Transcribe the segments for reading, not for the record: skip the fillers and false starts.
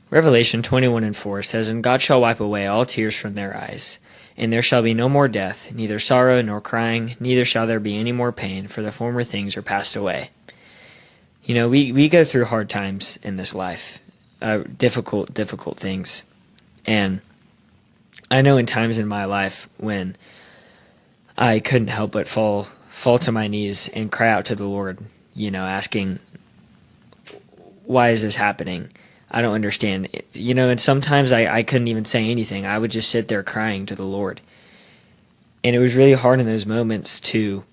Revelation 21:4 says, "And God shall wipe away all tears from their eyes, and there shall be no more death, neither sorrow nor crying, neither shall there be any more pain, for the former things are passed away." You know, we go through hard times in this life, difficult things. And I know in times in my life when I couldn't help but fall to my knees and cry out to the Lord, asking, why is this happening? I don't understand. And sometimes I couldn't even say anything. I would just sit there crying to the Lord. And it was really hard in those moments to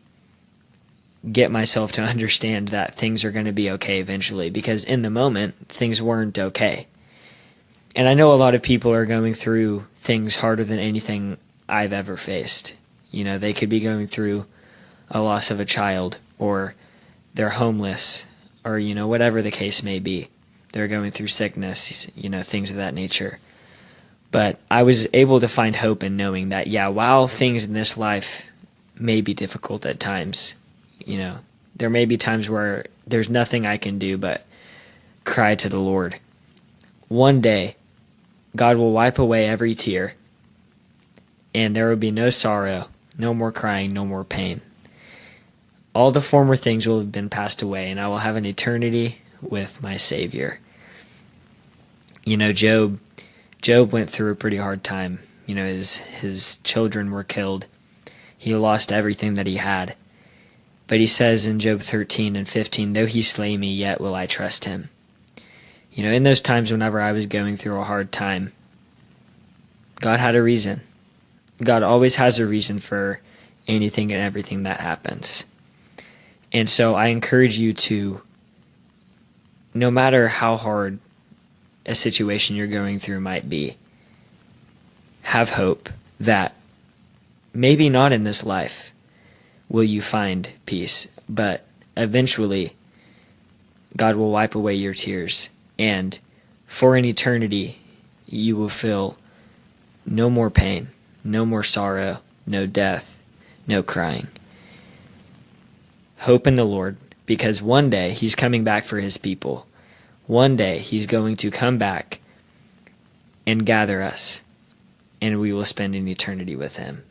get myself to understand that things are going to be okay eventually, because in the moment, things weren't okay. And I know a lot of people are going through things harder than anything I've ever faced. They could be going through a loss of a child, or they're homeless, or, whatever the case may be. They're going through sickness, things of that nature. But I was able to find hope in knowing that, while things in this life may be difficult at times, there may be times where there's nothing I can do but cry to the Lord. One day, God will wipe away every tear, and there will be no sorrow, no more crying, no more pain. All the former things will have been passed away, and I will have an eternity with my Savior. Job went through a pretty hard time. His children were killed. He lost everything that he had. But he says in Job 13:15, "Though he slay me, yet will I trust him." In those times whenever I was going through a hard time, God had a reason. God always has a reason for anything and everything that happens. And so I encourage you to, no matter how hard a situation you're going through might be, have hope that maybe not in this life will you find peace, but eventually God will wipe away your tears, and for an eternity you will feel no more pain, no more sorrow, no death, no crying. Hope in the Lord, because one day He's coming back for His people. One day He's going to come back and gather us, and we will spend an eternity with Him.